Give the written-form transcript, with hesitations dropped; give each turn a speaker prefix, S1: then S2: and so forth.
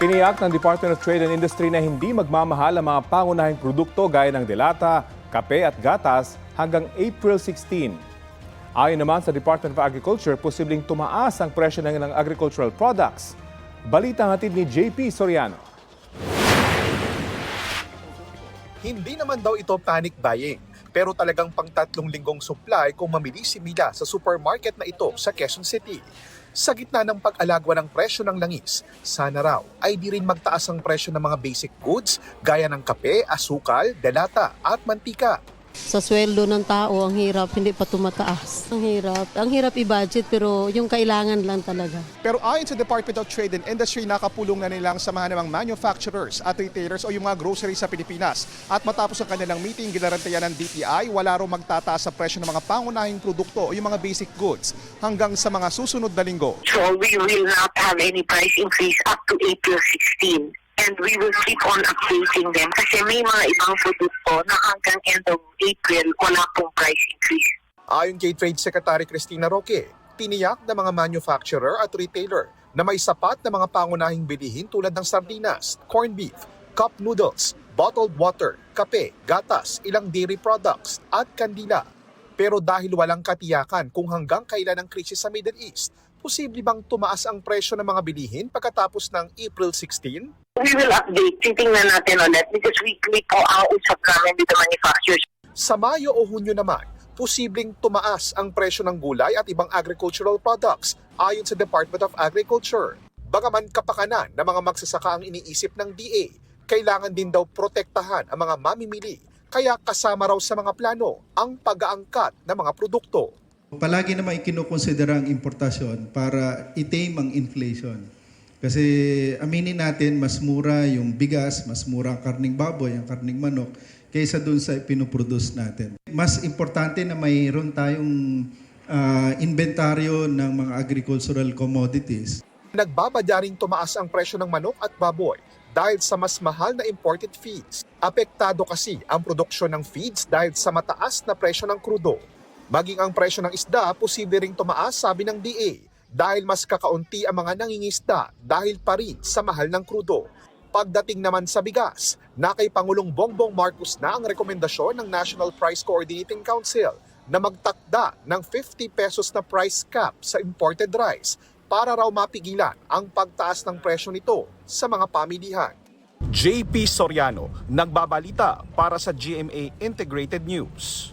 S1: Tiniyak ng Department of Trade and Industry na hindi magmamahal ang mga pangunahing produkto gaya ng delata, kape at gatas hanggang April 16. Ayon naman sa Department of Agriculture, posibleng tumaas ang presyo ng agricultural products. Balita hatid ni JP Soriano.
S2: Hindi naman daw ito panic buying, pero talagang pang 3 linggong supply kung mamili si Mila sa supermarket na ito sa Quezon City. Sa gitna ng pag-alagwa ng presyo ng langis, sana raw ay di rin magtaas ang presyo ng mga basic goods gaya ng kape, asukal, delata at mantika.
S3: Sa sweldo ng tao, ang hirap, hindi pa tumataas. Ang hirap i-budget pero yung kailangan lang talaga.
S4: Pero ayon sa Department of Trade and Industry, nakapulong na nilang samahan ng mga manufacturers at retailers o yung mga grocery sa Pilipinas. At matapos ang kanilang meeting, ginarantayan ng DTI, wala raw magtataas sa presyo ng mga pangunahing produkto o yung mga basic goods hanggang sa mga susunod na linggo.
S5: So we will not have any price increase up to April 16. And we will keep on updating them kasi may mga ibang produkto na hanggang end of April wala pong price increase.
S2: Ayon kay Trade Secretary Cristina Roque, tiniyak ng mga manufacturer at retailer na may sapat na mga pangunahing bilihin tulad ng sardinas, corned beef, cup noodles, bottled water, kape, gatas, ilang dairy products at kandila. Pero dahil walang katiyakan kung hanggang kailan ang krisis sa Middle East, posible bang tumaas ang presyo ng mga bilihin pagkatapos ng April 16?
S5: We will update. Titingnan natin ulit because weekly po ang usap namin with the manufacturers.
S2: Sa Mayo o Hunyo naman, posibleng tumaas ang presyo ng gulay at ibang agricultural products ayon sa Department of Agriculture. Bagaman kapakanan ng mga magsasaka ang iniisip ng DA, kailangan din daw protektahan ang mga mamimili. Kaya kasama raw sa mga plano ang pag-aangkat ng mga produkto.
S6: Palagi naman ikinukonsidera ang importasyon para i-tame ang inflation. Kasi aminin natin, mas mura yung bigas, mas mura ang karning baboy, ang karning manok, kaysa dun sa ipinoproduce natin. Mas importante na mayroon tayong inventaryo ng mga agricultural commodities.
S2: Nagbabadya ring tumaas ang presyo ng manok at baboy dahil sa mas mahal na imported feeds. Apektado kasi ang produksyon ng feeds dahil sa mataas na presyo ng krudo. Maging ang presyo ng isda, posible ring tumaas, sabi ng DA, dahil mas kakaunti ang mga nangingisda dahil pa rin sa mahal ng krudo. Pagdating naman sa bigas, na kay Pangulong Bongbong Marcos na ang rekomendasyon ng National Price Coordinating Council na magtakda ng 50 pesos na price cap sa imported rice para raw mapigilan ang pagtaas ng presyo nito sa mga pamilihan. JP Soriano, nagbabalita para sa GMA Integrated News.